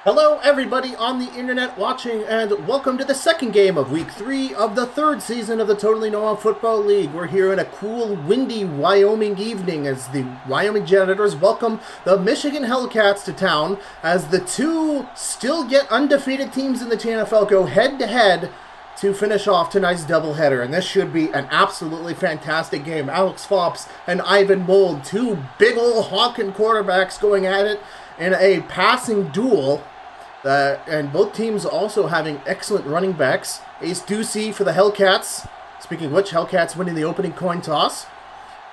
Hello everybody on the internet watching, and welcome to the second game of week 3 of the third season of the Totally No Football League. We're here in a cool, windy Wyoming evening as the Wyoming Janitors welcome the Michigan Hellcats to town as the two still yet undefeated teams in the TNFL go head-to-head to finish off tonight's doubleheader. And this should be an absolutely fantastic game. Alex Fops and Ivan Mold, two big ol' honking quarterbacks going at it in a passing duel. And both teams also having excellent running backs. Ace Ducey for the Hellcats. Speaking of which, Hellcats winning the opening coin toss.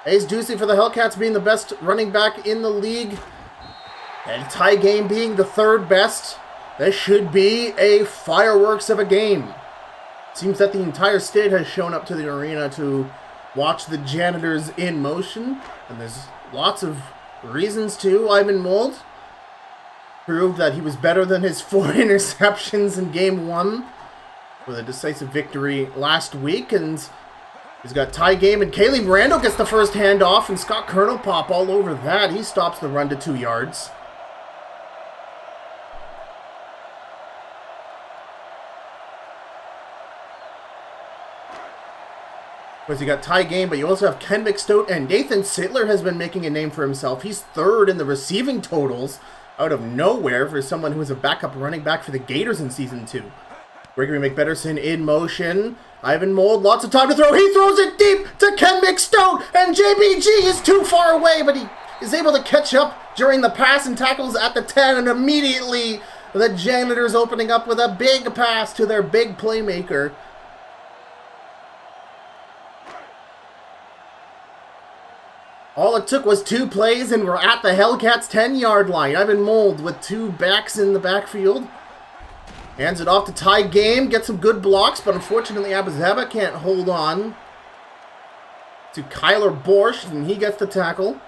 Ace Ducey for the Hellcats being the best running back in the league. And tie game being the third best. This should be a fireworks of a game. Seems that the entire state has shown up to the arena to watch the Janitors in motion. And there's lots of reasons to. Ivan Mold proved that he was better than his 4 interceptions in game 1 with a decisive victory last week. And he's got tie game, and Caleb Randall gets the first handoff, and Scott Colonel Pop all over that. He stops the run to 2 yards. Because you got tie game, but you also have Ken McStote, and Nathan Sittler has been making a name for himself. He's third in the receiving totals out of nowhere for someone who was a backup running back for the Gators in Season 2. Gregory McBetterson in motion. Ivan Mold, lots of time to throw. He throws it deep to Ken McStote, and JBG is too far away, but he is able to catch up during the pass and tackles at the 10, and immediately the Janitors opening up with a big pass to their big playmaker. All it took was 2 plays, and we're at the Hellcats' 10-yard line. Ivan Mold with 2 backs in the backfield. Hands it off to tie game. Gets some good blocks, but unfortunately Abizaba can't hold on to Kyler Borscht, and he gets the tackle.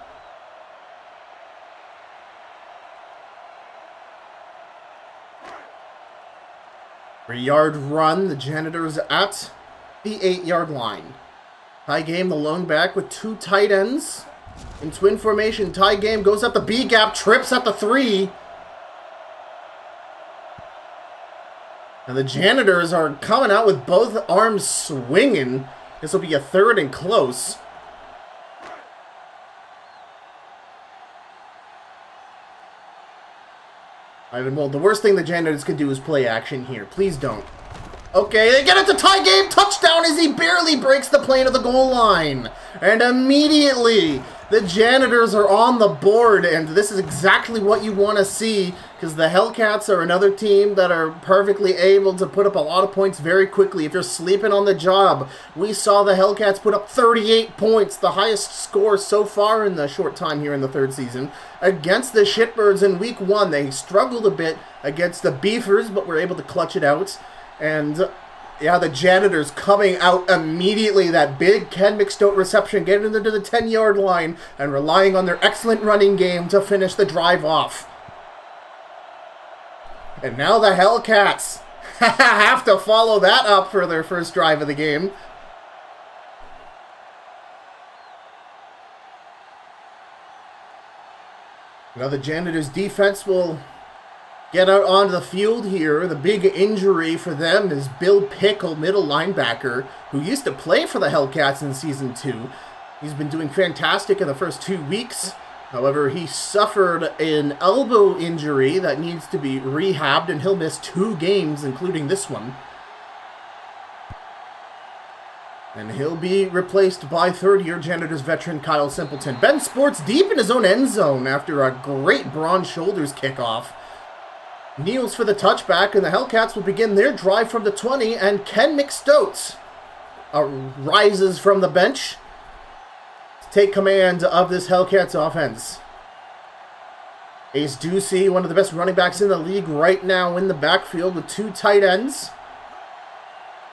For a yard run, the Janitors at the 8-yard line. Tie game, the lone back with 2 tight ends. In twin formation, tie game goes up the B gap, trips at the 3. And the Janitors are coming out with both arms swinging. This will be a 3rd and close. Ivan Mold, the worst thing the Janitors can do is play action here. Please don't. Okay, they get it to tie game. Touchdown as he barely breaks the plane of the goal line. And immediately, the Janitors are on the board, and this is exactly what you want to see, because the Hellcats are another team that are perfectly able to put up a lot of points very quickly. If you're sleeping on the job, we saw the Hellcats put up 38 points, the highest score so far in the short time here in the third season, against the Shitbirds in week 1. They struggled a bit against the Beefers, but were able to clutch it out. And yeah, the Janitors coming out immediately. That big Ken McStote reception, getting into the 10-yard line and relying on their excellent running game to finish the drive off. And now the Hellcats have to follow that up for their first drive of the game. Now the Janitors defense will get out onto the field here. The big injury for them is Bill Pickle, middle linebacker, who used to play for the Hellcats in Season 2. He's been doing fantastic in the first 2 weeks. However, he suffered an elbow injury that needs to be rehabbed, and he'll miss 2 games, including this one. And he'll be replaced by third-year Janitors veteran Kyle Simpleton. Ben Sports deep in his own end zone after a great Braun Shoulders kickoff. Kneels for the touchback, and the Hellcats will begin their drive from the 20, and Ken McStote rises from the bench to take command of this Hellcats offense. Ace Ducey, one of the best running backs in the league right now in the backfield with 2 tight ends.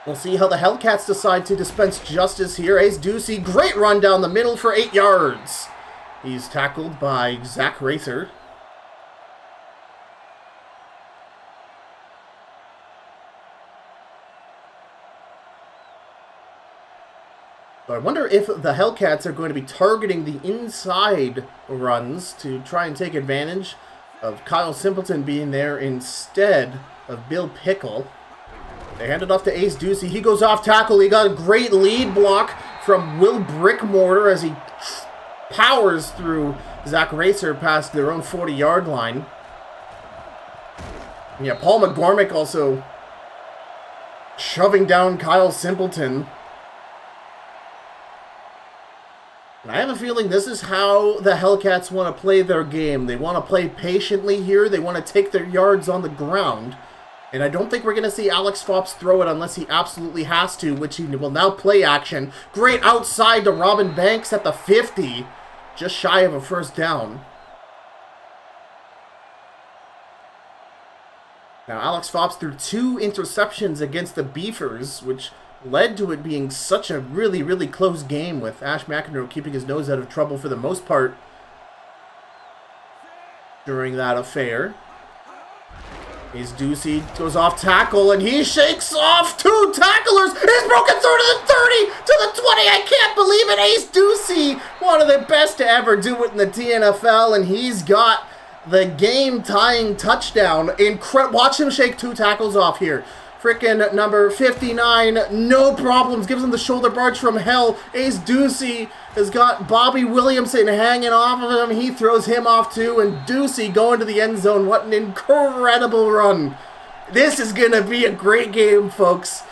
We'll see how the Hellcats decide to dispense justice here. Ace Ducey, great run down the middle for 8 yards. He's tackled by Zach Racer. So I wonder if the Hellcats are going to be targeting the inside runs to try and take advantage of Kyle Simpleton being there instead of Bill Pickle. They hand it off to Ace Ducey. He goes off tackle. He got a great lead block from Will Brickmortar as he powers through Zach Racer past their own 40-yard line. Yeah, Paul McGormick also shoving down Kyle Simpleton. And I have a feeling this is how the Hellcats want to play their game. They want to play patiently here. They want to take their yards on the ground. And I don't think we're going to see Alex Fops throw it unless he absolutely has to, which he will now play action. Great outside to Robin Banks at the 50. Just shy of a first down. Now, Alex Fops threw 2 interceptions against the Beefers, which led to it being such a really, really close game with Ash McEnroe keeping his nose out of trouble for the most part during that affair. Ace Ducey goes off tackle, and he shakes off 2 tacklers. He's broken through to the 30, to the 20. I can't believe it. Ace Ducey, one of the best to ever do it in the TNFL, and he's got the game-tying touchdown. Watch him shake 2 tackles off here. Frickin' number 59, no problems, gives him the shoulder barge from hell. Ace Ducey has got Bobby Williamson hanging off of him. He throws him off too, and Ducey going to the end zone. What an incredible run. This is going to be a great game, folks.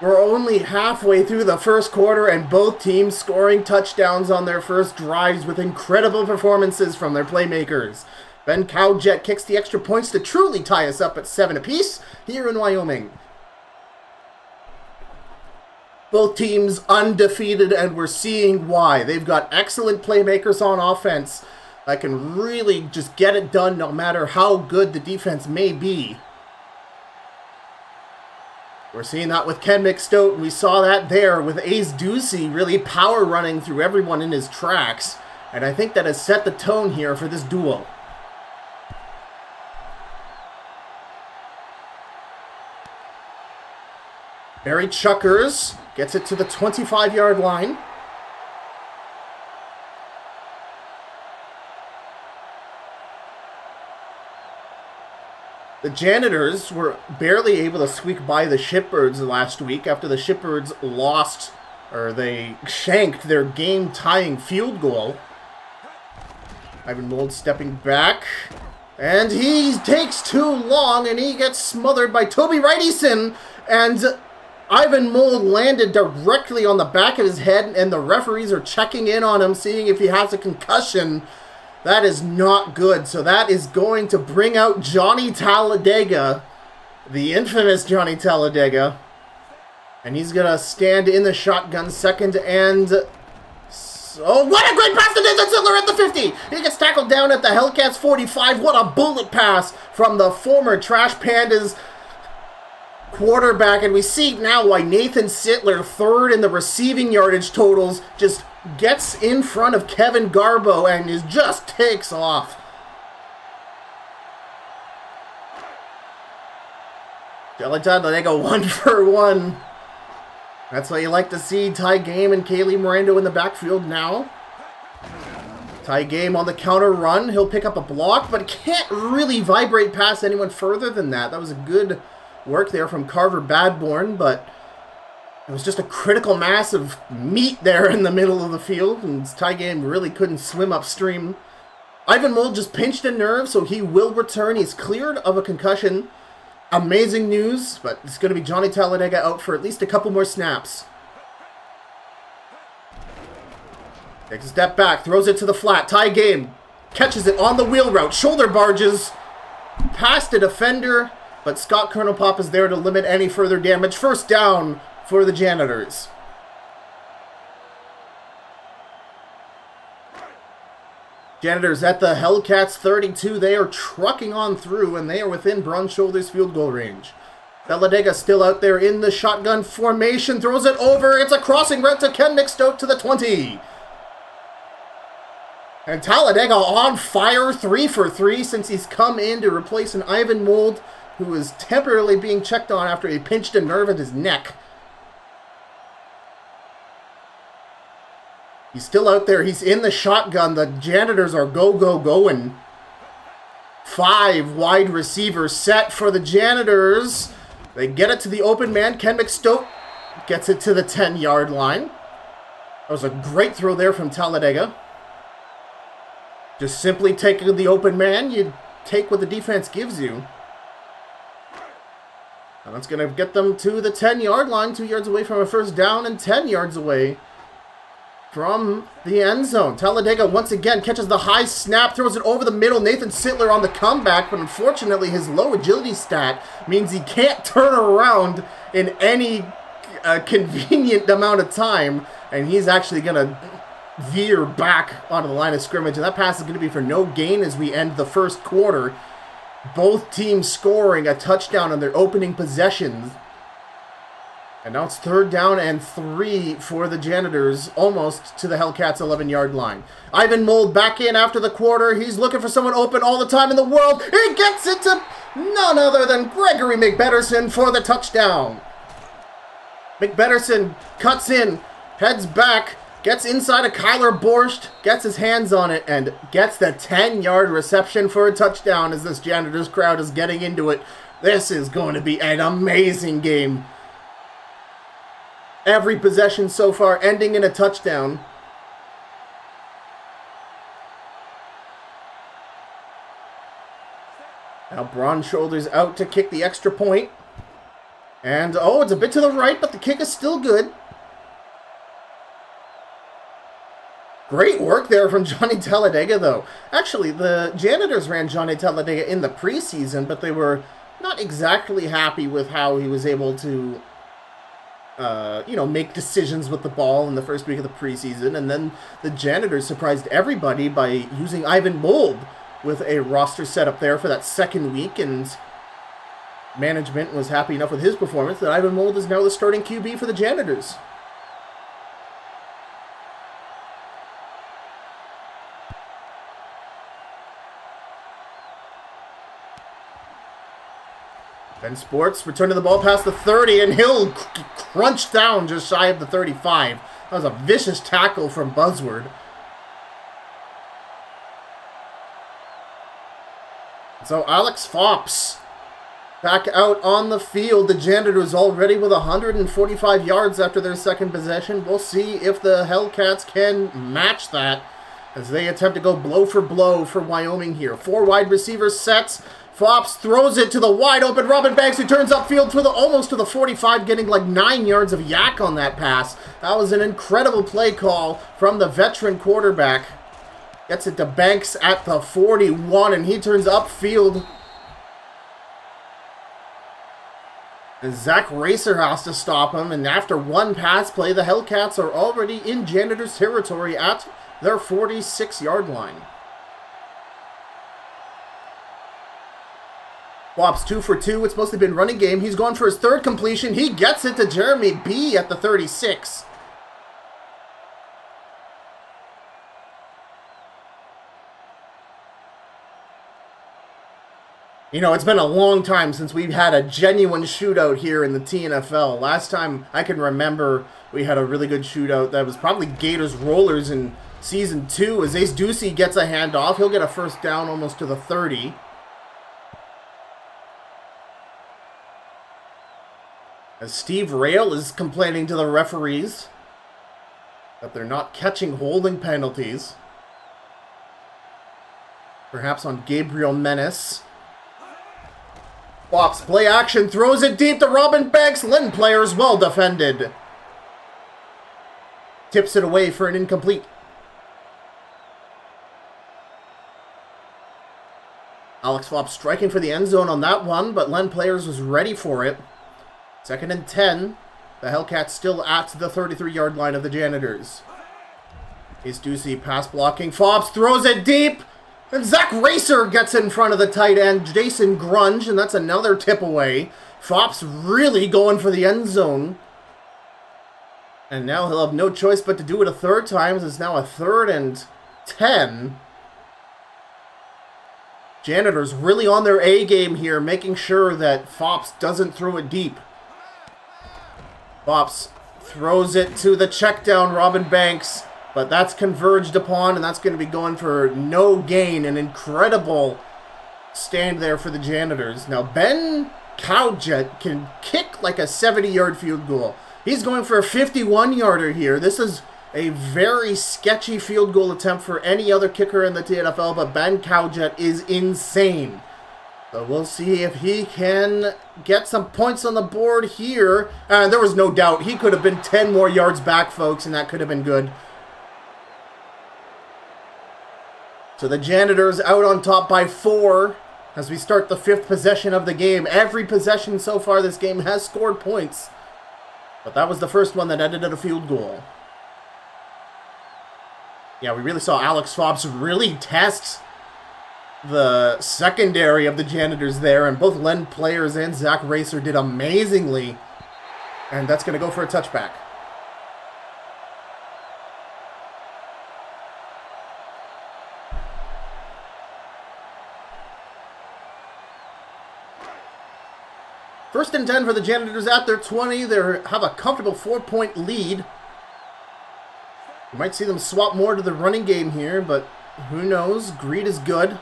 We're only halfway through the first quarter, and both teams scoring touchdowns on their first drives with incredible performances from their playmakers. Ben Cowjet kicks the extra points to truly tie us up at 7 apiece here in Wyoming. Both teams undefeated, and we're seeing why. They've got excellent playmakers on offense that can really just get it done no matter how good the defense may be. We're seeing that with Ken McStote, and we saw that there with Ace Ducey really power running through everyone in his tracks. And I think that has set the tone here for this duel. Barry Chuckers gets it to the 25-yard line. The Janitors were barely able to squeak by the Shipbirds last week after the Shipbirds lost, or they shanked their game-tying field goal. Ivan Mold stepping back, and he takes too long, and he gets smothered by Toby Wrightyson, and Ivan Mold landed directly on the back of his head, and the referees are checking in on him, seeing if he has a concussion. That is not good, so that is going to bring out Johnny Talladega, the infamous Johnny Talladega, and he's going to stand in the shotgun second and... Oh, what a great pass to Nathan Sittler at the 50! He gets tackled down at the Hellcats 45. What a bullet pass from the former Trash Pandas quarterback, and we see now why Nathan Sittler, third in the receiving yardage totals, just gets in front of Kevin Garbo and just takes off. They go 1 for 1. That's what you like to see. Ty Game and Kaylee Miranda in the backfield now. Ty Game on the counter run. He'll pick up a block, but can't really vibrate past anyone further than that. That was a good work there from Carver Badborn, but it was just a critical mass of meat there in the middle of the field, and Ty Game really couldn't swim upstream. Ivan Mold just pinched a nerve, so he will return. He's cleared of a concussion. Amazing news, but it's going to be Johnny Talladega out for at least a couple more snaps. Takes a step back, throws it to the flat. Ty Game catches it on the wheel route, shoulder barges past a defender, but Scott Kernelpop is there to limit any further damage. First down for the Janitors. Janitors at the Hellcats 32. They are trucking on through, and they are within Braun Shoulders field goal range. Talladega still out there in the shotgun formation. Throws it over. It's a crossing route to Ken McStote to the 20. And Talladega on fire, 3 for 3 since he's come in to replace an Ivan Mold who is temporarily being checked on after he pinched a nerve in his neck. He's still out there. He's in the shotgun. The Janitors are going. 5 wide receiver set for the Janitors. They get it to the open man. Ken McStoke gets it to the 10-yard line. That was a great throw there from Talladega. Just simply taking the open man. You take what the defense gives you. And that's going to get them to the 10-yard line, 2 yards away from a first down and 10 yards away from the end zone. Talladega once again catches the high snap, throws it over the middle. Nathan Sittler on the comeback, but unfortunately his low agility stat means he can't turn around in any convenient amount of time, and he's actually going to veer back onto the line of scrimmage, and that pass is going to be for no gain as we end the first quarter. Both teams scoring a touchdown on their opening possessions. And now it's 3rd down and 3 for the Janitors, almost to the Hellcats' 11-yard line. Ivan Mold back in after the quarter. He's looking for someone open all the time in the world. He gets it to none other than Gregory McBetterson for the touchdown. McBetterson cuts in, heads back, gets inside of Kyler Borscht, gets his hands on it, and gets the 10-yard reception for a touchdown as this Janitors crowd is getting into it. This is going to be an amazing game. Every possession so far ending in a touchdown. Now Braun shoulders out to kick the extra point. And, oh, it's a bit to the right, but the kick is still good. Great work there from Johnny Talladega, though. Actually, the Janitors ran Johnny Talladega in the preseason, but they were not exactly happy with how he was able to make decisions with the ball in the first week of the preseason, and then the Janitors surprised everybody by using Ivan Mold with a roster setup there for that second week, and management was happy enough with his performance that Ivan Mold is now the starting QB for the Janitors. Ben Sports returning the ball past the 30, and he'll crunch down just shy of the 35. That was a vicious tackle from Buzzword. So Alex Fops back out on the field. The Janitors already with 145 yards after their second possession. We'll see if the Hellcats can match that as they attempt to go blow for Wyoming here. 4 wide receiver sets. Fops throws it to the wide open Robin Banks, who turns upfield to almost to the 45, getting like 9 yards of yak on that pass. That was an incredible play call from the veteran quarterback. Gets it to Banks at the 41, and he turns upfield. And Zach Racer has to stop him, and after one pass play, the Hellcats are already in Janitors territory at their 46-yard line. Wops 2 for 2. It's mostly been running game. He's going for his 3rd completion. He gets it to Jeremy B at the 36. You know, it's been a long time since we've had a genuine shootout here in the TNFL. Last time I can remember we had a really good shootout. That was probably Gators Rollers in Season 2. As Ace Ducey gets a handoff, he'll get a first down almost to the 30. As Steve Rail is complaining to the referees that they're not catching holding penalties. Perhaps on Gabriel Menace. Wops play action, throws it deep to Robin Banks. Lynn players well defended. Tips it away for an incomplete. Alex Fopp striking for the end zone on that one, but Len Players was ready for it. 2nd and 10. The Hellcats still at the 33-yard line of the Janitors. Ace Ducey pass blocking. Fobbs throws it deep. And Zach Racer gets in front of the tight end, Jason Grunge, and that's another tip away. Fobbs really going for the end zone. And now he'll have no choice but to do it a 3rd time. It's now a 3rd and 10. Janitors really on their A game here, making sure that Fops doesn't throw it deep. Fops throws it to the check down, Robin Banks, but that's converged upon, and that's going to be going for no gain. An incredible stand there for the Janitors. Now, Ben Cowjet can kick like a 70-yard field goal. He's going for a 51-yarder here. This is a very sketchy field goal attempt for any other kicker in the TNFL, but Ben Cowjet is insane. So we'll see if he can get some points on the board here. There was no doubt he could have been 10 more yards back, folks, and that could have been good. So the Janitors out on top by 4 as we start the 5th possession of the game. Every possession so far this game has scored points, but that was the first one that ended in a field goal. Yeah, we really saw Alex Fobbs really test the secondary of the Janitors there, and both Len Players and Zach Racer did amazingly, and that's going to go for a touchback. First and 10 for the Janitors at their 20. They have a comfortable 4-point lead. You might see them swap more to the running game here, but who knows? Greed is good.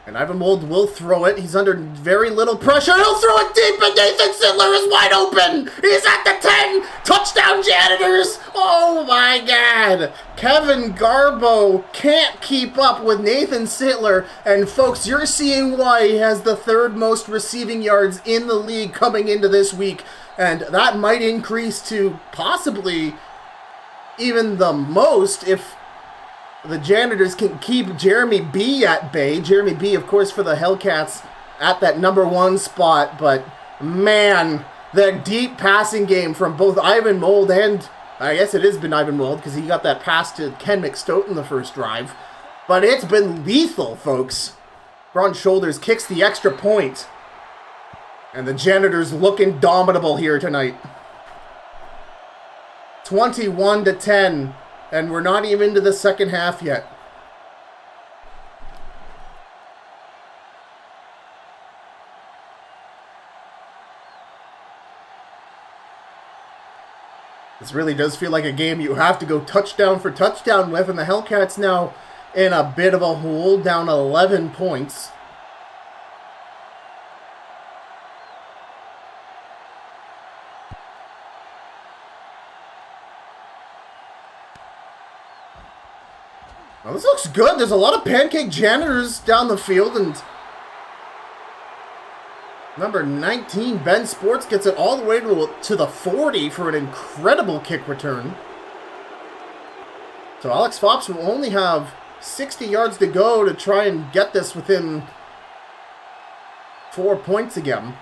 And Ivan Mold will throw it. He's under very little pressure. He'll throw it deep, and Nathan Sittler is wide open. He's at the 10. Touchdown, Janitors. Oh, my God. Kevin Garbo can't keep up with Nathan Sittler. And, folks, you're seeing why he has the 3rd most receiving yards in the league coming into this week. And that might increase to possibly even the most if the Janitors can keep Jeremy B at bay. Jeremy B, of course, for the Hellcats at that number 1 spot. But, man, the deep passing game from both Ivan Mold and, I guess it has been Ivan Mold because he got that pass to Ken McStote in the first drive. But it's been lethal, folks. Broad Shoulders kicks the extra point. And the Janitors look indomitable here tonight. 21-10. And we're not even into the second half yet. This really does feel like a game you have to go touchdown for touchdown with. And the Hellcats now in a bit of a hole, down 11 points. Well, this looks good. There's a lot of pancake Janitors down the field, and number 19, Ben Sports, gets it all the way to the 40 for an incredible kick return. So Alex Fobbs will only have 60 yards to go to try and get this within 4 points again.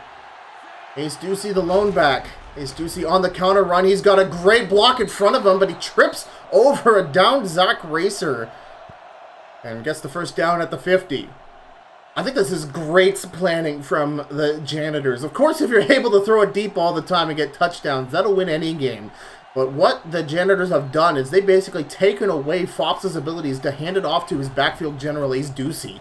Ace Ducey, the lone back. Ace Ducey on the counter run. He's got a great block in front of him, but he trips over a downed Zach Racer and gets the first down at the 50. I think this is great planning from the Janitors. Of course, if you're able to throw it deep all the time and get touchdowns, that'll win any game. But what the Janitors have done is they basically taken away Fobbs' abilities to hand it off to his backfield general, Ace Ducey.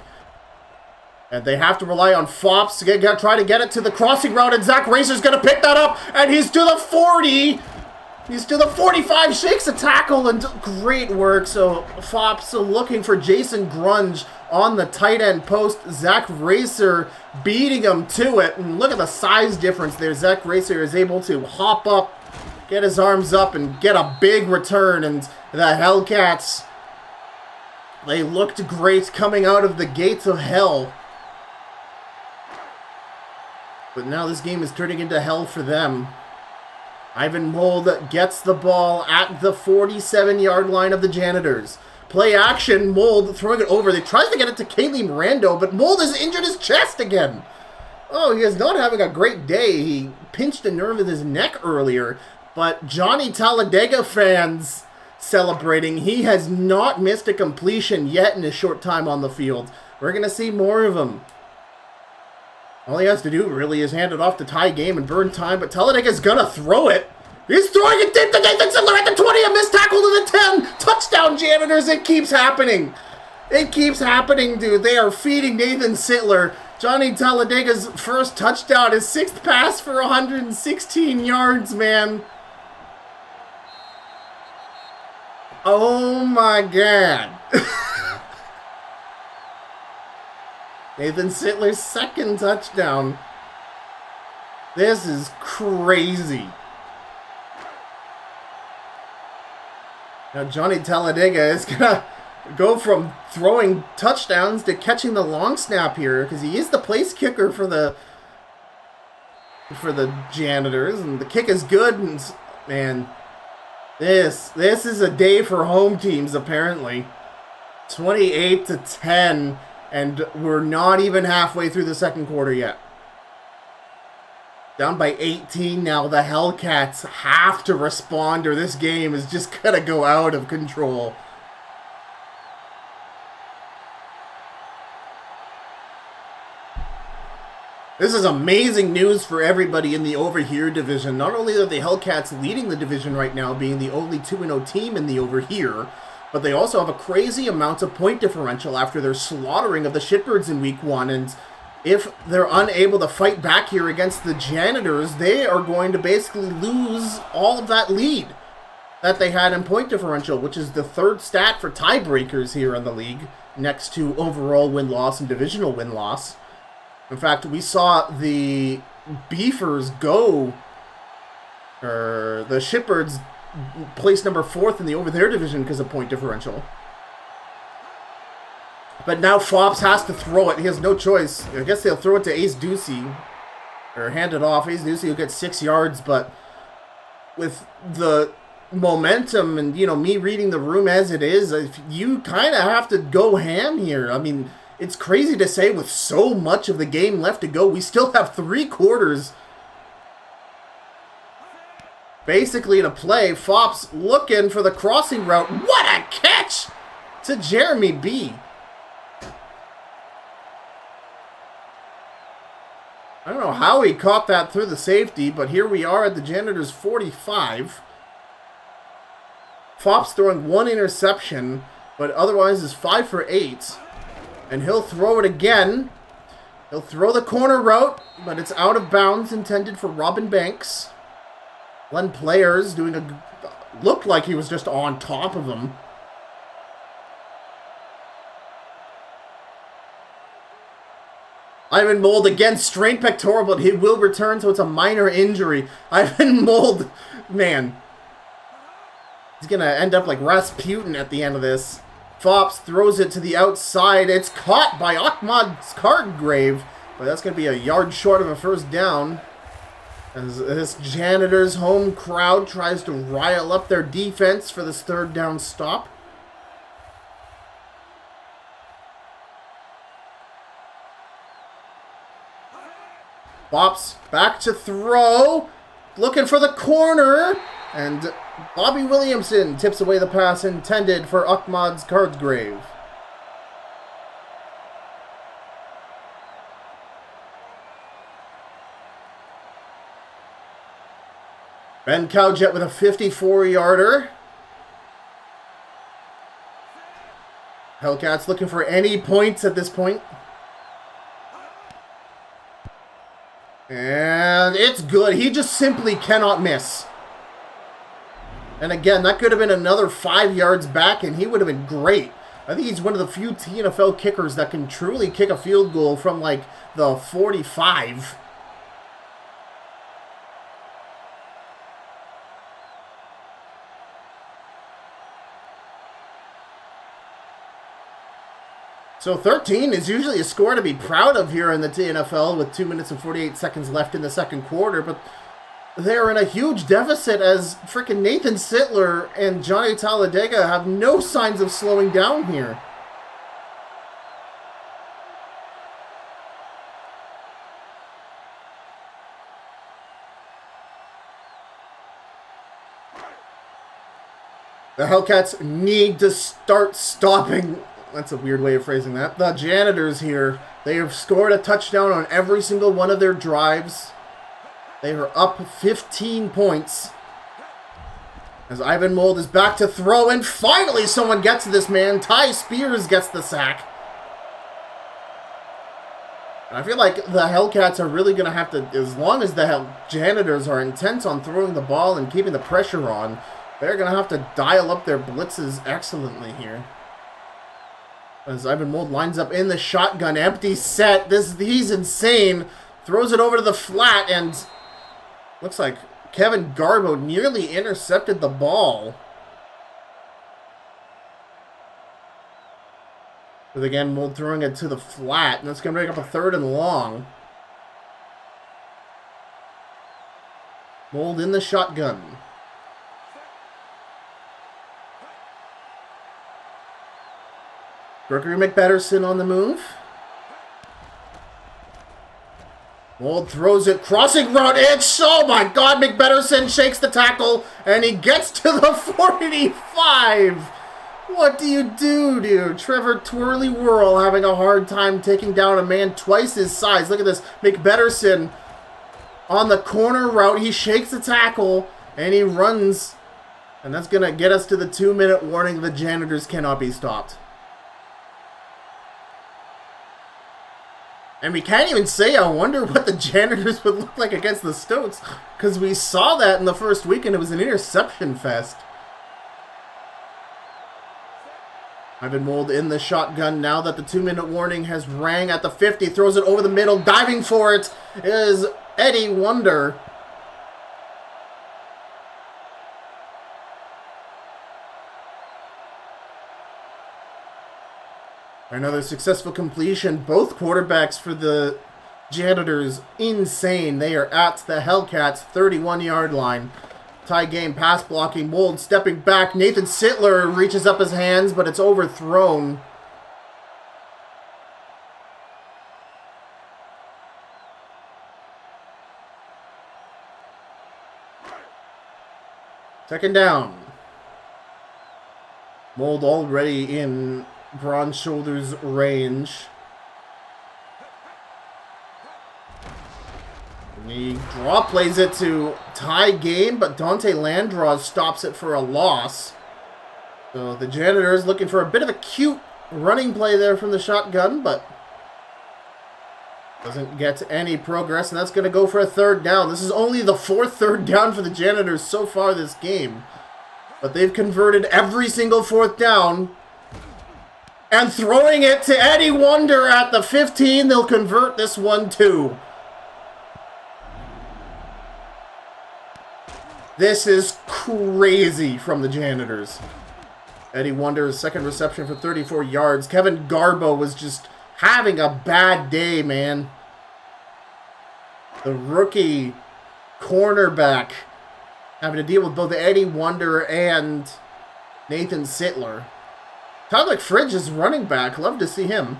And they have to rely on Fobbs to try to get it to the crossing route, and Zach Racer's going to pick that up, and he's to the 40. He's to the 45, shakes a tackle, and great work. So Fobbs looking for Jason Grunge on the tight end post. Zach Racer beating him to it, and look at the size difference there. Zach Racer is able to hop up, get his arms up, and get a big return, and the Hellcats, they looked great coming out of the gates of hell. But now this game is turning into hell for them. Ivan Mold gets the ball at the 47-yard line of the Janitors. Play action, Mold throwing it over. They tries to get it to Kaylee Mirando, but Mold has injured his chest again. Oh, he is not having a great day. He pinched a nerve in his neck earlier, but Johnny Talladega fans celebrating. He has not missed a completion yet in his short time on the field. We're going to see more of him. All he has to do, really, is hand it off to tie game and burn time, but Talladega's gonna throw it. He's throwing it deep to Nathan Sittler at the 20, a missed tackle to the 10. Touchdown, Janitors. It keeps happening. It keeps happening, dude. They are feeding Nathan Sittler. Johnny Talladega's first touchdown, his 6th pass for 116 yards, man. Oh, my God. Nathan Sittler's second touchdown. This is crazy. Now Johnny Talladega is going to go from throwing touchdowns to catching the long snap here because he is the place kicker for the Janitors, and the kick is good. And man, this is a day for home teams apparently. 28-10, and we're not even halfway through the second quarter yet. Down by 18 now. The Hellcats have to respond or this game is just going to go out of control. This is amazing news for everybody in the Over Here division. Not only are the Hellcats leading the division right now, being the only 2-0 team in the Over Here, but they also have a crazy amount of point differential after their slaughtering of the Shitbirds in Week 1. And if they're unable to fight back here against the Janitors, they are going to basically lose all of that lead that they had in point differential, which is the third stat for tiebreakers here in the league, next to overall win-loss and divisional win-loss. In fact, we saw the Beefers go, or the Shitbirds place number 4th in the Over There division because of point differential. But now Fops has to throw it. He has no choice. I guess they'll throw it to Ace Ducey, or hand it off. Ace Ducey will get 6 yards, but with the momentum and, you know, me reading the room as it is, you kind of have to go ham here. I mean, it's crazy to say with so much of the game left to go. We still have 3 quarters basically to play. Fops looking for the crossing route. What a catch to Jeremy B. I don't know how he caught that through the safety, but here we are at the Janitors 45. Fops throwing 1 interception, but otherwise is 5 for 8. And he'll throw it again. He'll throw the corner route, but it's out of bounds, intended for Robin Banks. Len Players doing looked like he was just on top of him. Ivan Mold again, strained pectoral, but he will return, so it's a minor injury. Ivan Mold, man, he's going to end up like Rasputin at the end of this. Fops throws it to the outside. It's caught by Ahmad Cardgrave, but that's going to be a yard short of a first down. As this Janitors home crowd tries to rile up their defense for this third down stop. Fops back to throw, looking for the corner, and Bobby Williamson tips away the pass intended for Ahmad Cardgrave. Ben Cowjet with a 54-yarder. Hellcats looking for any points at this point. And it's good. He just simply cannot miss. And again, that could have been another 5 yards back, and he would have been great. I think he's one of the few TNFL kickers that can truly kick a field goal from, like, the 45. So 13 is usually a score to be proud of here in the TNFL with 2 minutes and 48 seconds left in the second quarter, but they're in a huge deficit as freaking Nathan Sittler and Johnny Talladega have no signs of slowing down here. The Hellcats need to start stopping. That's a weird way of phrasing that. The Janitors here, they have scored a touchdown on every single one of their drives. They are up 15 points. As Ivan Mold is back to throw, and finally someone gets this man. Ty Spears gets the sack. And I feel like the Hellcats are really going to have to, as long as the Janitors are intent on throwing the ball and keeping the pressure on, they're going to have to dial up their blitzes excellently here. As Ivan Mold lines up in the shotgun, empty set. He's insane. Throws it over to the flat, and looks like Kevin Garbo nearly intercepted the ball. But again, Mold throwing it to the flat, and that's going to make up a 3rd and long. Mold in the shotgun. Gregory McBetterson on the move. Mold throws it, crossing route, oh my god, McBetterson shakes the tackle, and he gets to the 45! What do you do, dude? Trevor Twirly Whirl having a hard time taking down a man twice his size. Look at this, McBetterson on the corner route, he shakes the tackle, and he runs, and that's going to get us to the 2-minute warning. The Janitors cannot be stopped. And we can't even say, I wonder what the Janitors would look like against the Stoats, because we saw that in the first week, and it was an interception fest. Ivan Mold in the shotgun now that the 2-minute warning has rang at the 50. Throws it over the middle. Diving for it is Eddie Wonder. Another successful completion. Both quarterbacks for the Janitors, insane. They are at the Hellcats 31-yard line. Tie game, pass blocking. Mold stepping back. Nathan Sittler reaches up his hands, but it's overthrown. Second down. Mold already in Broad Shoulders range. And he draw plays it to tie game, but Dante Landraws stops it for a loss. So the Janitors looking for a bit of a cute running play there from the shotgun, but doesn't get any progress, and that's going to go for a 3rd down. This is only the 4th 3rd down for the Janitors so far this game. But they've converted every single 4th down. And throwing it to Eddie Wonder at the 15. They'll convert this one too. This is crazy from the Janitors. Eddie Wonder's 2nd reception for 34 yards. Kevin Garbo was just having a bad day, man. The rookie cornerback having to deal with both Eddie Wonder and Nathan Sittler. Tyler Fridge is running back. Love to see him.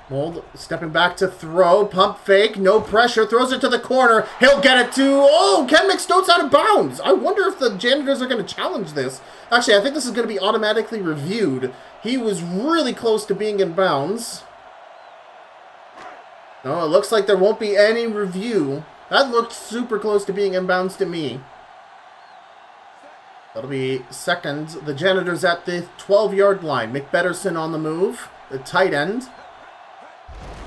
Mold stepping back to throw. Pump fake. No pressure. Throws it to the corner. He'll get it to... Oh, Ken McStoats out of bounds. I wonder if the Janitors are going to challenge this. Actually, I think this is going to be automatically reviewed. He was really close to being in bounds. No, it looks like there won't be any review. That looked super close to being in bounds to me. That'll be second. The Janitors at the 12-yard line. McBetterson on the move. The tight end.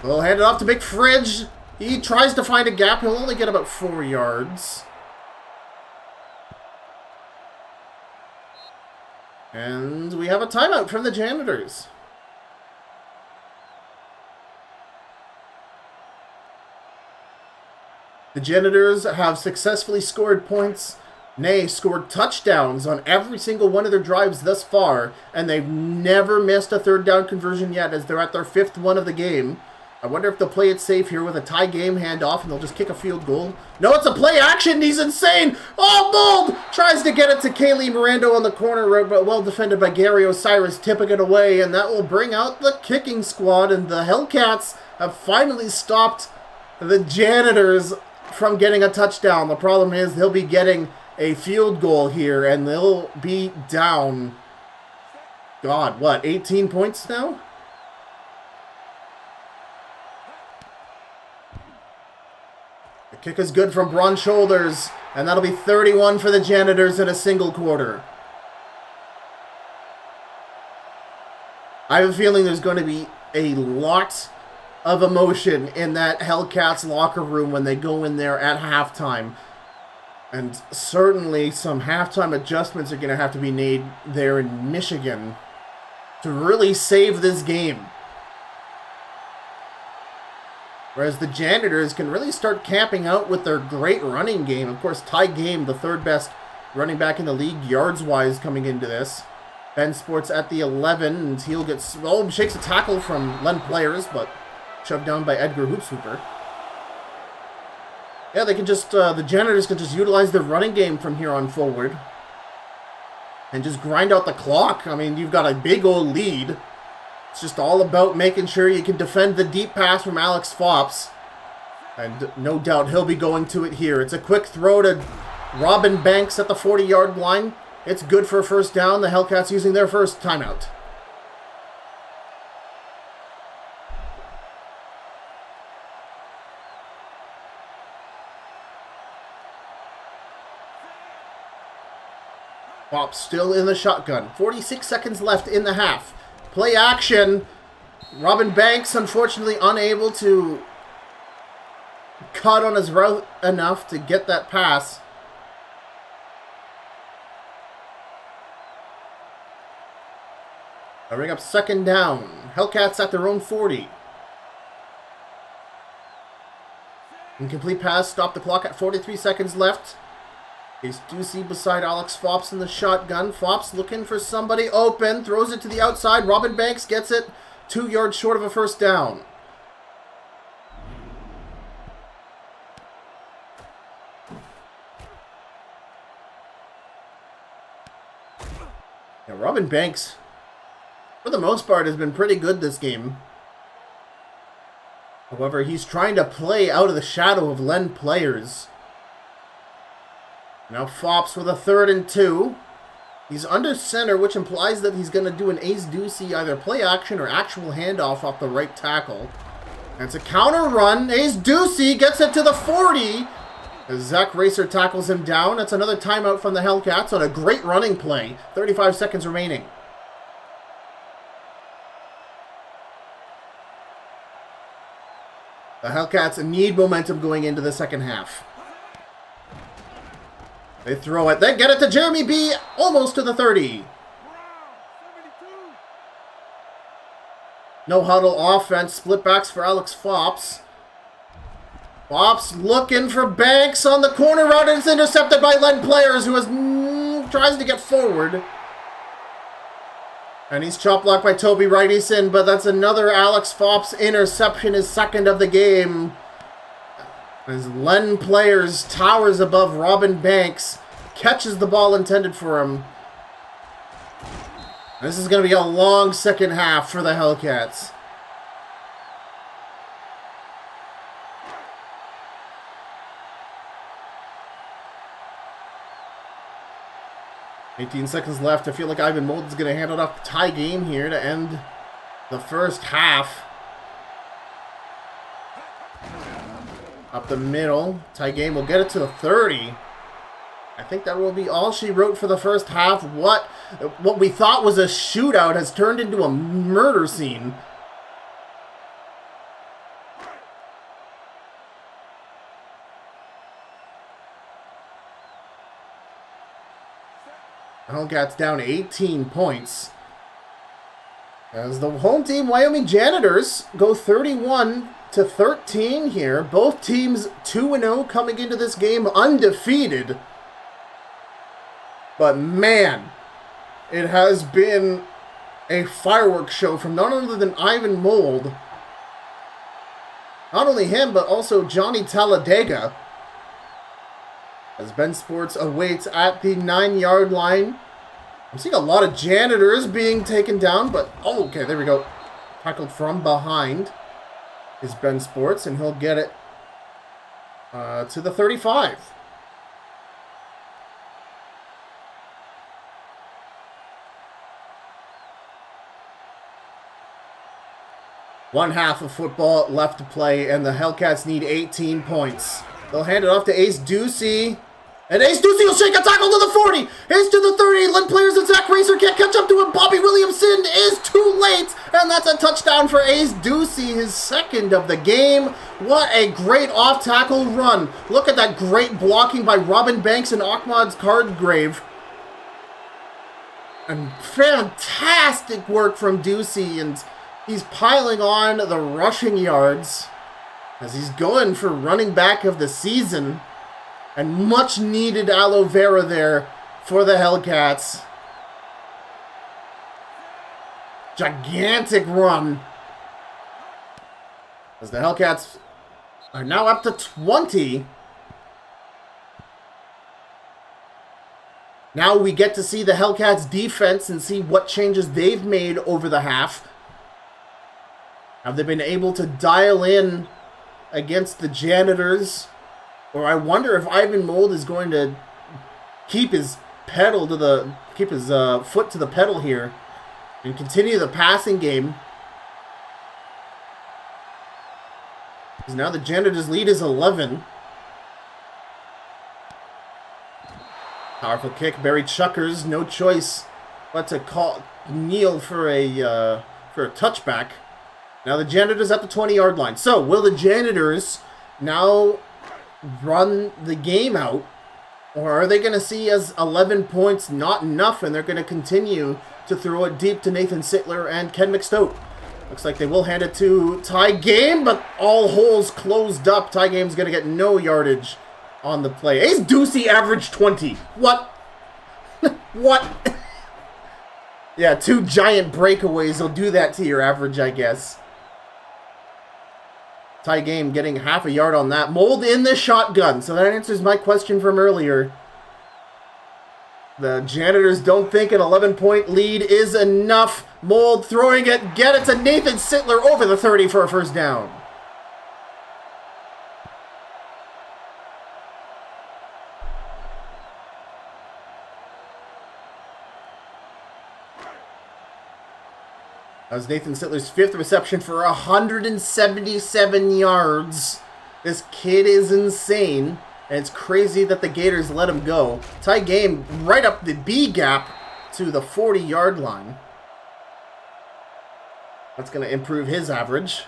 We'll hand it off to McFridge. He tries to find a gap. He'll only get about 4 yards. And we have a timeout from the Janitors. The Janitors have successfully scored points, nay, scored touchdowns on every single one of their drives thus far, and they've never missed a 3rd down conversion yet as they're at their 5th one of the game. I wonder if they'll play it safe here with a tie game handoff and they'll just kick a field goal. No, it's a play action. He's insane. Oh, Mold tries to get it to Kaylee Mirando on the corner, but well defended by Gary Osiris, tipping it away, and that will bring out the kicking squad, and the Hellcats have finally stopped the Janitors from getting a touchdown. The problem is they'll be getting a field goal here, and they'll be down, God, what, 18 points now? The kick is good from Broad Shoulders, and that'll be 31 for the Janitors in a single quarter. I have a feeling there's going to be a lot of emotion in that Hellcats locker room when they go in there at halftime. And certainly some halftime adjustments are going to have to be made there in Michigan. to really save this game. Whereas the Janitors can really start camping out with their great running game. Of course, Ty Game, the third best running back in the league, yards-wise, coming into this. Ben Sports at the 11, and Teal gets, shakes a tackle from Len Players, but shoved down by Edgar Hoopswooper. Yeah, they can just, the Janitors can just utilize their running game from here on forward. And just grind out the clock. I mean, you've got a big old lead. It's just all about making sure you can defend the deep pass from Alex Fops. And no doubt he'll be going to it here. It's a quick throw to Robin Banks at the 40-yard line. It's good for a first down. The Hellcats using their first timeout. Fops still in the shotgun. 46 seconds left in the half. Play action. Robin Banks, unfortunately, unable to cut on his route enough to get that pass. I bring up second down. Hellcats at their own 40. Incomplete pass. Stop the clock at 43 seconds left. Is Ducey beside Alex Fops in the shotgun. Fops looking for somebody open. Throws it to the outside. Robin Banks gets it 2 yards short of a first down. Yeah, Robin Banks, for the most part, has been pretty good this game. However, he's trying to play out of the shadow of Len Players. Now Fops with a 3rd and 2. He's under center, which implies that he's going to do an Ace Ducey, either play action or actual handoff off the right tackle. And it's a counter run. Ace Ducey gets it to the 40. As Zach Racer tackles him down. That's another timeout from the Hellcats on a great running play. 35 seconds remaining. The Hellcats need momentum going into the second half. They throw it. They get it to Jeremy B. Almost to the 30. No huddle offense. Split backs for Alex Fops. Fops looking for Banks on the corner route. It's intercepted by Len Players, who tries to get forward. And he's chop blocked by Toby Wrightyson, but that's another Alex Fops interception, his second of the game. As Len Players towers above Robin Banks, catches the ball intended for him. This is going to be a long second half for the Hellcats. $18 seconds left. I feel like Ivan Molden's going to hand it off to Ty Game here to end the first half. Up the middle. Ty Game will get it to the 30. I think that will be all she wrote for the first half. What we thought was a shootout has turned into a murder scene. Hellcats down 18 points. As the home team, Wyoming Janitors, go 31-13 here. Both teams 2-0 coming into this game undefeated. But man, it has been a fireworks show from none other than Ivan Mold. Not only him, but also Johnny Talladega. As Ben Sports awaits at the 9-yard line. I'm seeing a lot of Janitors being taken down, but oh, okay, there we go. Tackled from behind is Ben Sports, and he'll get it to the 35. One half of football left to play, and the Hellcats need 18 points. They'll hand it off to Ace Ducey. And Ace Ducey will shake a tackle to the 40. Ace to the 30. Len Players and Zach Racer can't catch up to him. Bobby Williamson is too late. And that's a touchdown for Ace Ducey, his second of the game. What a great off-tackle run. Look at that great blocking by Robin Banks and Ahmad Cardgrave. And fantastic work from Ducey, and he's piling on the rushing yards as he's going for running back of the season. And much needed aloe vera there for the Hellcats. Gigantic run. As the Hellcats are now up to 20. Now we get to see the Hellcats defense and see what changes they've made over the half. Have they been able to dial in against the Janitors? Or I wonder if Ivan Mold is going to keep his foot to the pedal here and continue the passing game. Because now the Janitors' lead is 11. Powerful kick, buried Chuckers, no choice but to kneel for a touchback. Now the Janitors at the 20-yard line. So will the Janitors now run the game out, or are they going to see as 11 points not enough and they're going to continue to throw it deep to Nathan Sittler and Ken McStote? Looks like they will hand it to Ty Game, but all holes closed up. Ty Game's going to get no yardage on the play. Ace Ducey averaged 20. What? What? Yeah, 2 giant breakaways will do that to your average, I guess. Ty Game getting half a yard on that. Mold in the shotgun. So that answers my question from earlier. The Janitors don't think an 11-point lead is enough. Mold throwing it. Get it to Nathan Sittler over the 30 for a first down. That was Nathan Sittler's 5th reception for 177 yards. This kid is insane, and it's crazy that the Gators let him go. Ty Game right up the B gap to the 40-yard line. That's going to improve his average.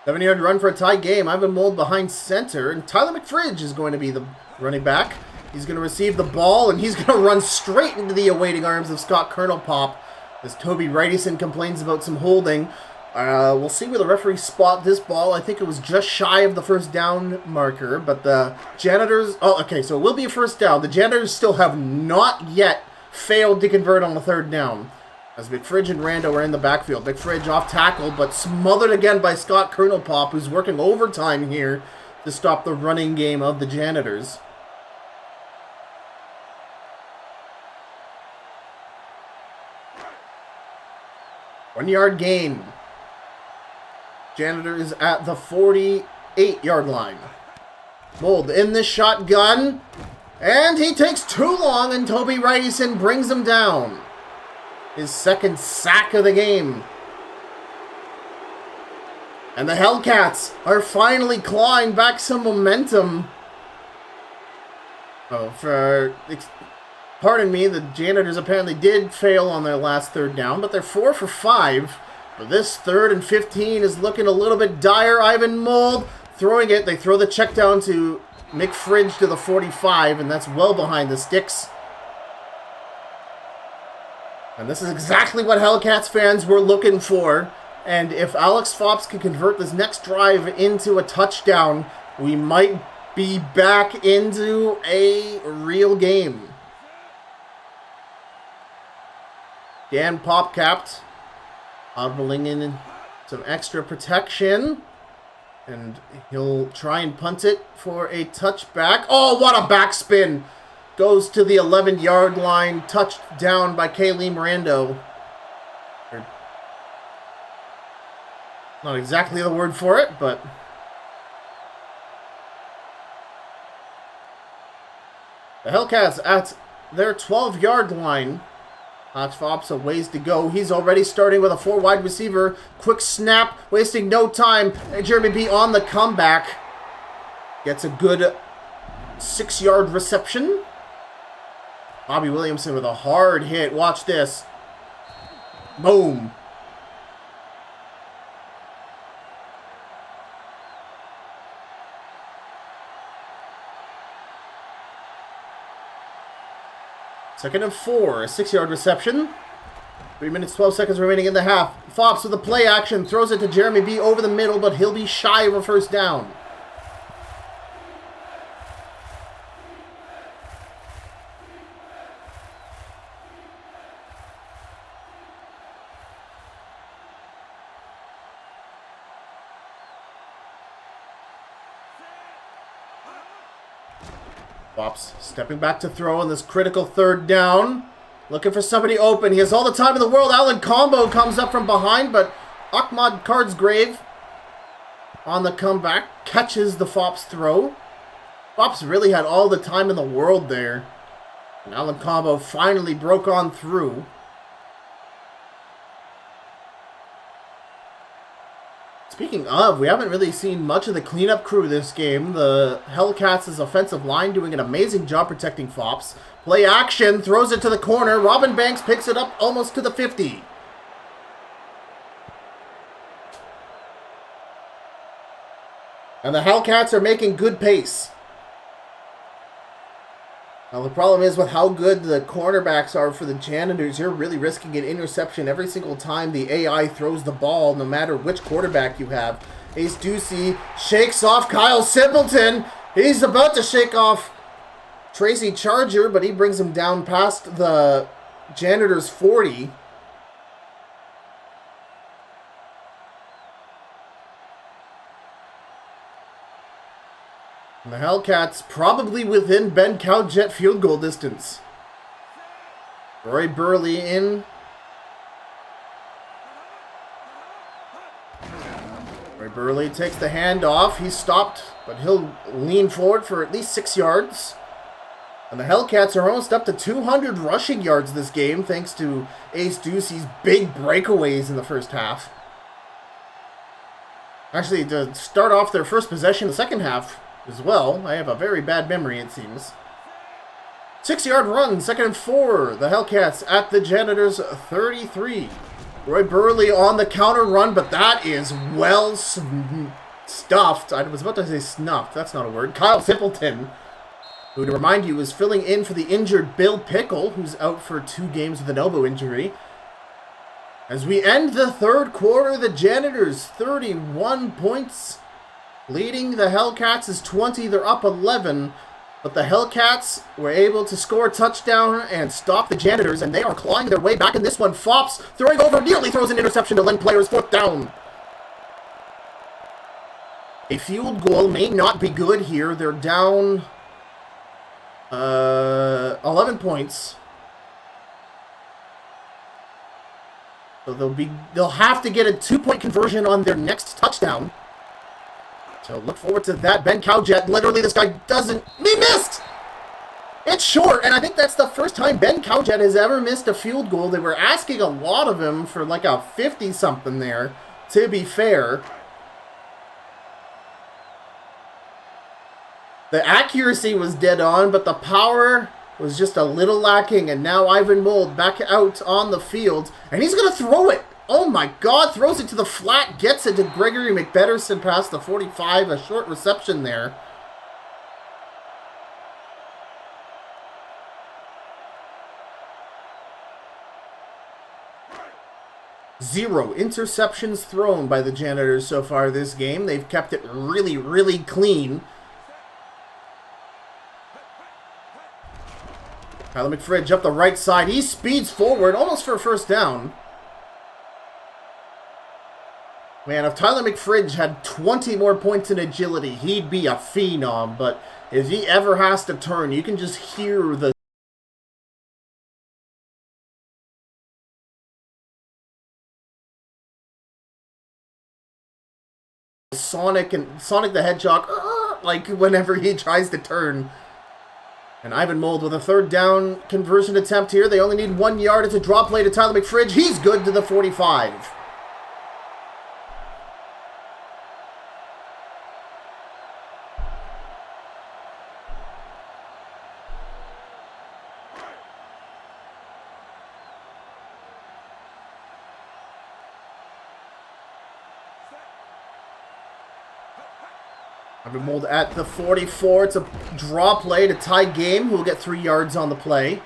Seven-yard run for a Ty Game. Ivan Mold behind center. And Tyler McFridge is going to be the running back. He's going to receive the ball, and he's going to run straight into the awaiting arms of Scott Colonel-Pop as Toby Wrightson complains about some holding. We'll see where the referee spot this ball. I think it was just shy of the first down marker, but the Janitors... Oh, okay, so it will be a first down. The Janitors still have not yet failed to convert on the third down, as McFridge and Rando are in the backfield. McFridge off tackle, but smothered again by Scott Colonel-Pop, who's working overtime here to stop the running game of the Janitors. One-yard gain. Janitors at the 48-yard line. Mold in the shotgun, and he takes too long, and Toby Wrightson brings him down. His second sack of the game. And the Hellcats are finally clawing back some momentum. Pardon me, the Janitors apparently did fail on their last third down, but they're 4 for 5. But this 3rd and 15 is looking a little bit dire. Ivan Mold throwing it. They throw the check down to McFridge to the 45, and that's well behind the sticks. And this is exactly what Hellcats fans were looking for. And if Alex Fops can convert this next drive into a touchdown, we might be back into a real game. Dan Popcapped audible in some extra protection. And he'll try and punt it for a touchback. Oh, what a backspin! Goes to the 11-yard line. Touched down by Kaylee Mirando. Not exactly the word for it, but... the Hellcats at their 12-yard line. Alex Fops a ways to go. He's already starting with a 4-wide receiver. Quick snap, wasting no time. Jeremy B on the comeback. Gets a good 6-yard reception. Bobby Williamson with a hard hit. Watch this. Boom. 2nd and 4, a 6-yard reception. 3 minutes, 12 seconds remaining in the half. Fops with the play action, throws it to Jeremy B over the middle, but he'll be shy of a first down. Fops stepping back to throw on this critical 3rd down. Looking for somebody open. He has all the time in the world. Alan Combo comes up from behind, but Ahmad Cardsgrave on the comeback catches the Fops throw. Fops really had all the time in the world there. And Alan Combo finally broke on through. Speaking of, we haven't really seen much of the cleanup crew this game. The Hellcats' offensive line doing an amazing job protecting Fops. Play action, throws it to the corner. Robin Banks picks it up almost to the 50. And the Hellcats are making good pace. Now the problem is with how good the cornerbacks are for the Janitors, you're really risking an interception every single time the AI throws the ball, no matter which quarterback you have. Ace Ducey shakes off Kyle Simpleton. He's about to shake off Tracy Charger, but he brings him down past the Janitors 40. And the Hellcats probably within Ben Cowjet field goal distance. Roy Burley in. Roy Burley takes the handoff. He's stopped, but he'll lean forward for at least 6 yards. And the Hellcats are almost up to 200 rushing yards this game, thanks to Ace Ducey's big breakaways in the first half. Actually, to start off their first possession in the second half as well. I have a very bad memory, it seems. 6-yard run, 2nd and 4. The Hellcats at the Janitors 33. Roy Burley on the counter run, but that is well stuffed. I was about to say snuffed. That's not a word. Kyle Simpleton, who, to remind you, is filling in for the injured Bill Pickle, who's out for 2 games with an elbow injury. As we end the third quarter, the Janitors 31 points. Leading the Hellcats is 20. They're up 11. But the Hellcats were able to score a touchdown and stop the Janitors, and they are clawing their way back in this one. Fops throwing over, nearly throws an interception to lend players 4th down. A field goal may not be good here. They're down 11 points. So they'll have to get a 2-point conversion on their next touchdown. So look forward to that. Ben Cowjet, literally this guy he missed! It's short, and I think that's the first time Ben Cowjet has ever missed a field goal. They were asking a lot of him for like a 50-something there, to be fair. The accuracy was dead on, but the power was just a little lacking, and now Ivan Mold back out on the field, and he's going to throw it. Oh my God, throws it to the flat, gets it to Gregory McBetterson past the 45, a short reception there. Zero interceptions thrown by the Janitors so far this game. They've kept it really, really clean. Tyler McFridge up the right side. He speeds forward, almost for a first down. Man, if Tyler McFridge had 20 more points in agility, he'd be a phenom. But if he ever has to turn, you can just hear the Sonic the Hedgehog, like whenever he tries to turn. And Ivan Mold with a 3rd down conversion attempt here. They only need 1 yard. It's a draw play to Tyler McFridge. He's good to the 45. Ivan Mold at the 44. It's a draw play to tie game. Who will get 3 yards on the play.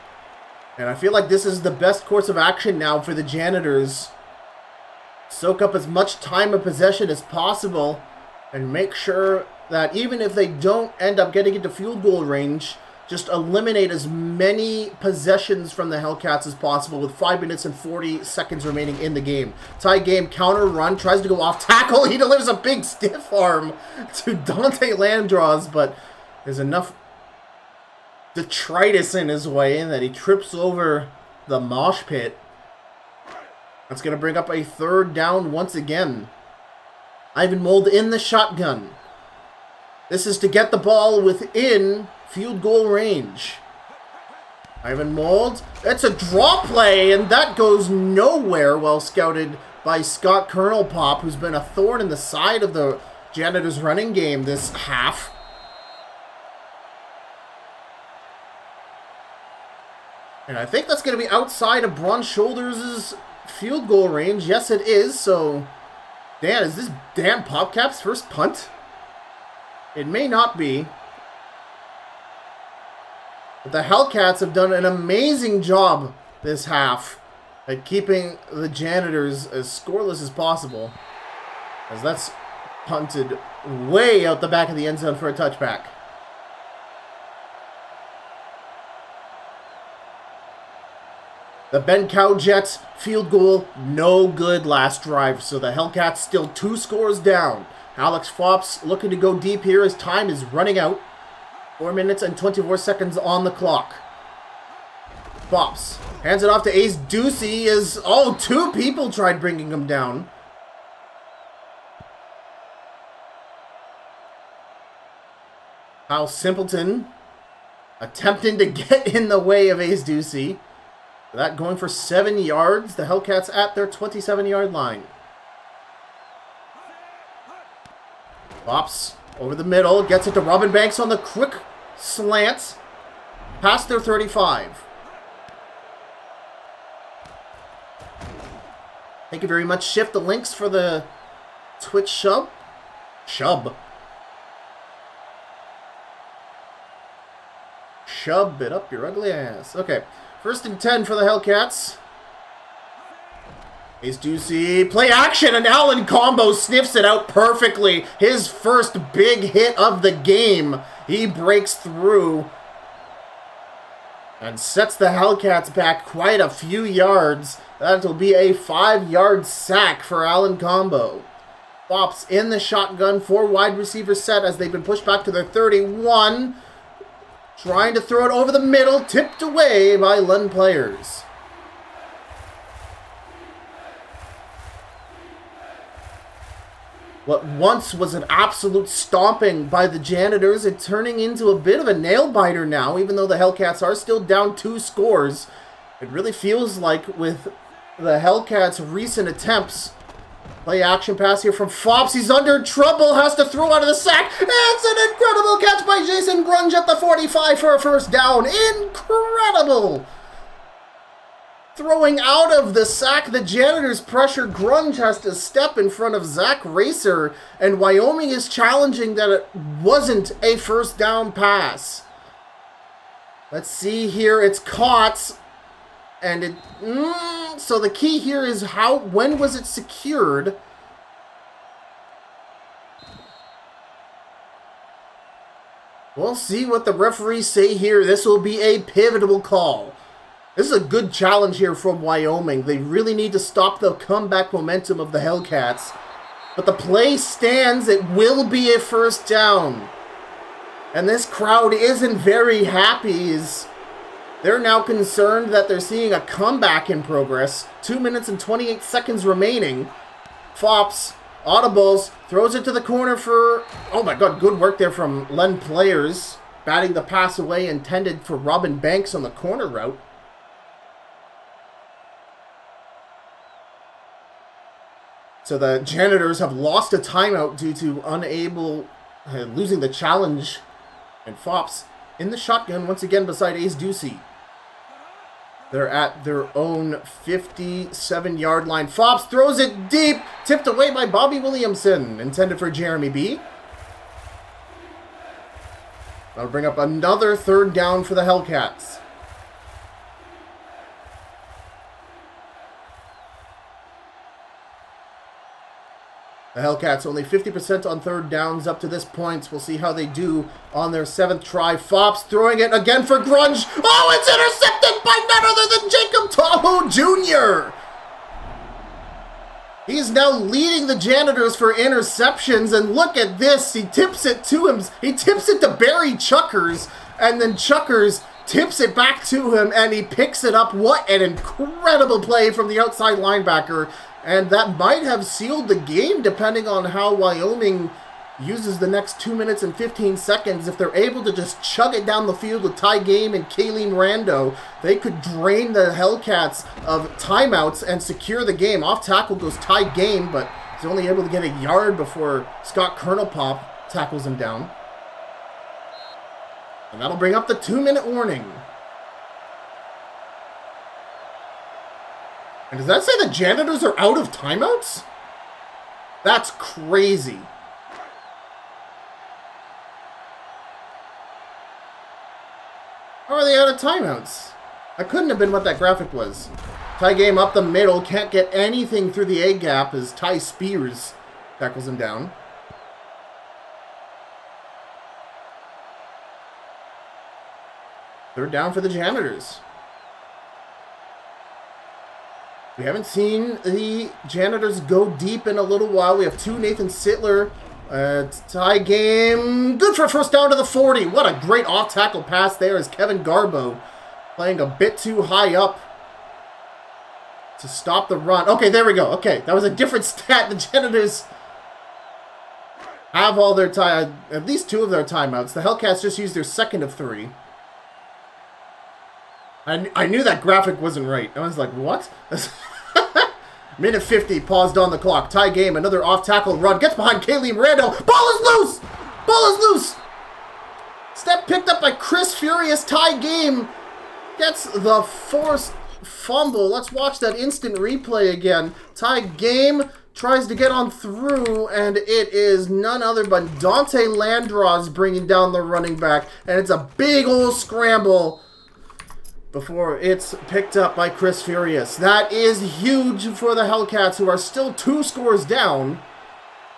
And I feel like this is the best course of action now for the Janitors. Soak up as much time of possession as possible and make sure that even if they don't end up getting into field goal range, just eliminate as many possessions from the Hellcats as possible with 5 minutes and 40 seconds remaining in the game. Tie game, counter run, tries to go off tackle. He delivers a big stiff arm to Dante Landraws, but there's enough detritus in his way that he trips over the mosh pit. That's going to bring up a third down once again. Ivan Mold in the shotgun. This is to get the ball within field goal range. Ivan Mold. It's a draw play, and that goes nowhere, well scouted by Scott Colonel Pop, who's been a thorn in the side of the Janitors running game this half. And I think that's going to be outside of Braun Shoulders' field goal range. Yes, it is. So, Dan, is this Dan Popcap's first punt? It may not be. But the Hellcats have done an amazing job this half at keeping the Janitors as scoreless as possible. As that's punted way out the back of the end zone for a touchback. The Ben Cow Jets field goal, no good last drive. So the Hellcats still 2 scores down. Alex Fops looking to go deep here as time is running out. 4 minutes and 24 seconds on the clock. Fops hands it off to Ace Ducey as, 2 people tried bringing him down. Kyle Simpleton attempting to get in the way of Ace Ducey. That going for 7 yards. The Hellcats at their 27-yard line. Fops over the middle. Gets it to Robin Banks on the quick slant. Past their 35. Thank you very much. Shift the links for the Twitch shub. Shub it up your ugly ass. Okay. 1st and 10 for the Hellcats. Ace Ducey. Play action, and Alan Combo sniffs it out perfectly. His first big hit of the game. He breaks through and sets the Hellcats back quite a few yards. That'll be a 5-yard sack for Alan Combo. Fops in the shotgun, 4 wide receivers set as they've been pushed back to their 31. Trying to throw it over the middle, tipped away by Lund players. What once was an absolute stomping by the Janitors, it's turning into a bit of a nail-biter now, even though the Hellcats are still down 2 scores. It really feels like with the Hellcats' recent attempts. Play action pass here from Fops. He's under trouble. Has to throw out of the sack. It's an incredible catch by Jason Grunge at the 45 for a first down. Incredible. Throwing out of the sack, the Janitors pressure. Grunge has to step in front of Zach Racer. And Wyoming is challenging that it wasn't a first down pass. Let's see here. It's caught. And it, so the key here is when was it secured? We'll see what the referees say here. This will be a pivotal call. This is a good challenge here from Wyoming. They really need to stop the comeback momentum of the Hellcats. But the play stands. It will be a first down. And this crowd isn't very happy. They're now concerned that they're seeing a comeback in progress. 2 minutes and 28 seconds remaining. Fops, audibles, throws it to the corner for... Oh my god, good work there from Len players. Batting the pass away intended for Robin Banks on the corner route. So the Janitors have lost a timeout due to losing the challenge. And Fops in the shotgun once again beside Ace Ducey. They're at their own 57-yard line. Fops throws it deep, tipped away by Bobby Williamson, intended for Jeremy B. That'll bring up another third down for the Hellcats. The Hellcats only 50% on third downs up to this point. We'll see how they do on their 7th try. Fops throwing it again for Grunge. Oh, it's intercepted by none other than Jacob Tahoe Jr. He's now leading the Janitors for interceptions, and look at this. He tips it to him. He tips it to Barry Chuckers, and then Chuckers tips it back to him, and he picks it up. What an incredible play from the outside linebacker. And that might have sealed the game depending on how Wyoming uses the next 2 minutes and 15 seconds. If they're able to just chug it down the field with Ty Game and Kayleen Rando, they could drain the Hellcats of timeouts and secure the game. Off tackle goes Ty Game, but he's only able to get a yard before Scott Kernelpop tackles him down. And that'll bring up the 2-minute warning. And does that say the Janitors are out of timeouts? That's crazy. How are they out of timeouts? That couldn't have been what that graphic was. Ty Game up the middle, can't get anything through the A-gap as Ty Spears tackles him down. Third down for the Janitors. We haven't seen the Janitors go deep in a little while. We have two Nathan Sittler. Tie Game. Good for a first down to the 40. What a great off-tackle pass there as Kevin Garbo playing a bit too high up to stop the run. Okay, there we go. Okay, that was a different stat. The Janitors have all their at least 2 of their timeouts. The Hellcats just used their 2nd of 3. I knew that graphic wasn't right. I was like, what? Minute 50, paused on the clock. Tie Game, another off-tackle run. Gets behind Kayleen Randall. Ball is loose! Ball is loose! Step picked up by Chris Furious. Tie Game gets the forced fumble. Let's watch that instant replay again. Tie Game tries to get on through, and it is none other but Dante Landros bringing down the running back. And it's a big old scramble before it's picked up by Chris Furious. That is huge for the Hellcats, who are still 2 scores down,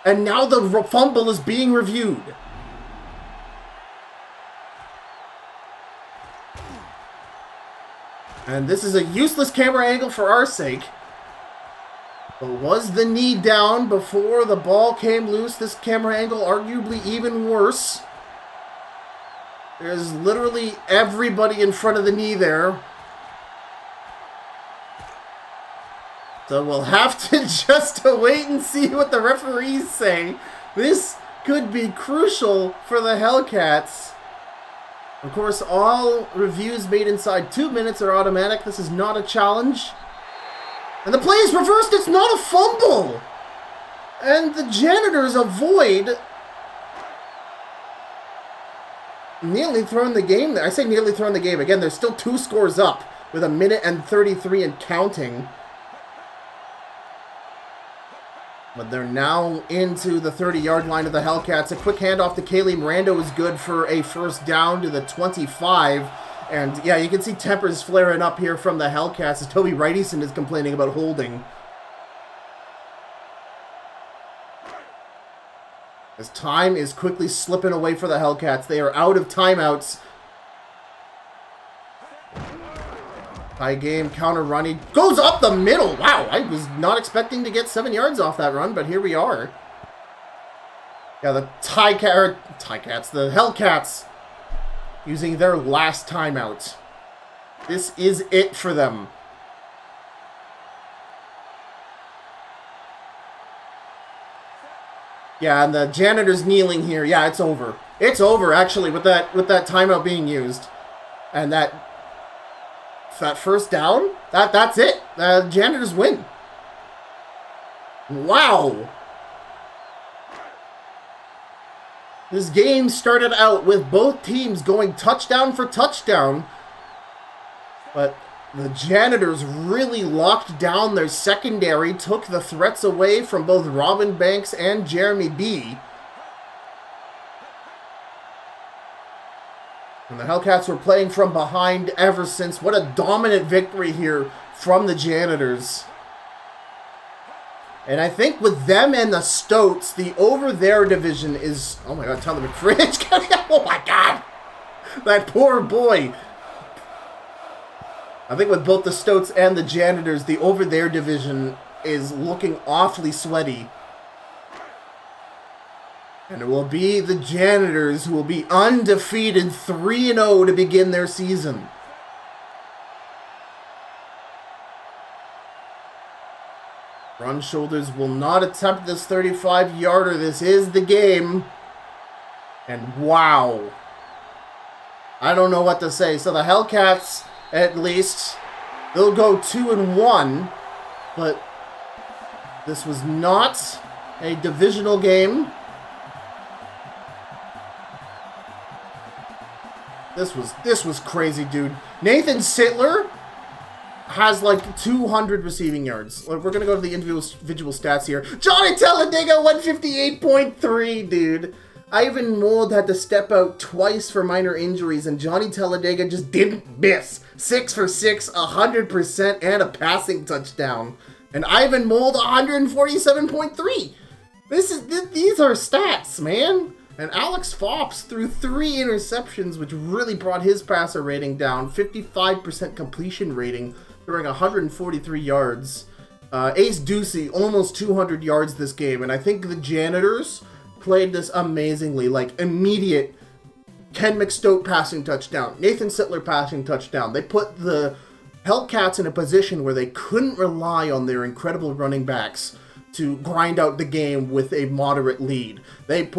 and now the fumble is being reviewed. And this is a useless camera angle for our sake. But was the knee down before the ball came loose? This camera angle arguably even worse. There's literally everybody in front of the knee there. So we'll have to just wait and see what the referees say. This could be crucial for the Hellcats. Of course, all reviews made inside 2 minutes are automatic. This is not a challenge. And the play is reversed. It's not a fumble. And the Janitors avoid nearly throwing the game there. I say nearly throwing the game. Again, there's still 2 scores up with 1:33 and counting. But they're now into the 30-yard line of the Hellcats. A quick handoff to Kayleen Rando is good for a first down to the 25. And yeah, you can see tempers flaring up here from the Hellcats as Toby Wrightyson is complaining about holding. As time is quickly slipping away for the Hellcats. They are out of timeouts. High game, counter running. Goes up the middle. Wow, I was not expecting to get 7 yards off that run, but here we are. Yeah, the the Hellcats using their last timeout. This is it for them. Yeah, and the Janitors kneeling here. Yeah, it's over. It's over, actually, with that timeout being used. And that first down, that's it. The Janitors win. Wow. This game started out with both teams going touchdown for touchdown. But the Janitors really locked down their secondary, took the threats away from both Robin Banks and Jeremy B. And the Hellcats were playing from behind ever since. What a dominant victory here from the Janitors. And I think with them and the Stoats, the over there division is... Oh my god, Tyler McFridge. Oh my god. That poor boy. I think with both the Stoats and the Janitors, the over there division is looking awfully sweaty. And it will be the Janitors who will be undefeated 3-0 to begin their season. Front Shoulders will not attempt this 35-yarder. This is the game. And wow. I don't know what to say. So the Hellcats, at least, they'll go 2-1. But this was not a divisional game. This was crazy, dude. Nathan Sittler has like 200 receiving yards. We're going to go to the individual stats here. Johnny Talladega, 158.3, dude. Ivan Mold had to step out twice for minor injuries, and Johnny Talladega just didn't miss. 6 for 6, 100%, and a passing touchdown. And Ivan Mold, 147.3. These are stats, man. And Alex Fops threw 3 interceptions, which really brought his passer rating down. 55% completion rating, throwing 143 yards. Ace Ducey, almost 200 yards this game. And I think the Janitors played this amazingly. Like, immediate Ken McStoat passing touchdown. Nathan Sittler passing touchdown. They put the Hellcats in a position where they couldn't rely on their incredible running backs to grind out the game with a moderate lead. They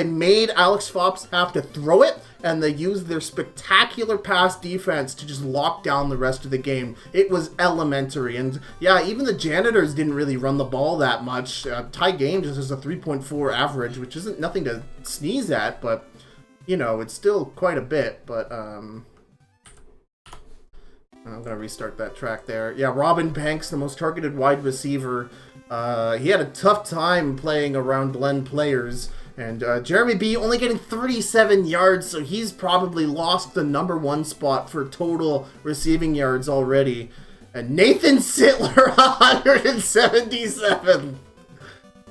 made Alex Fops have to throw it, and they used their spectacular pass defense to just lock down the rest of the game. It was elementary, and yeah, even the Janitors didn't really run the ball that much. Ty Game just has a 3.4 average, which isn't nothing to sneeze at, but, you know, it's still quite a bit, but, I'm going to restart that track there. Yeah, Robin Banks, the most targeted wide receiver. He had a tough time playing around Glenn players. And Jeremy B only getting 37 yards, so he's probably lost the #1 spot for total receiving yards already. And Nathan Sittler, 177.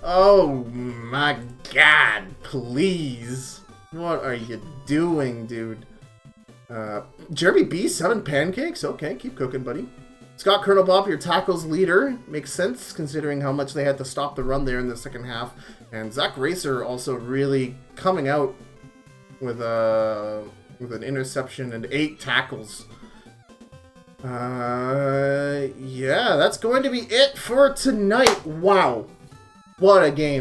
Oh my god, please. What are you doing, dude? Jeremy B, 7 pancakes? Okay, keep cooking, buddy. Scott Colonel your tackles leader. Makes sense, considering how much they had to stop the run there in the second half. And Zach Racer also really coming out with an interception and 8 tackles. Yeah, that's going to be it for tonight. Wow. What a game.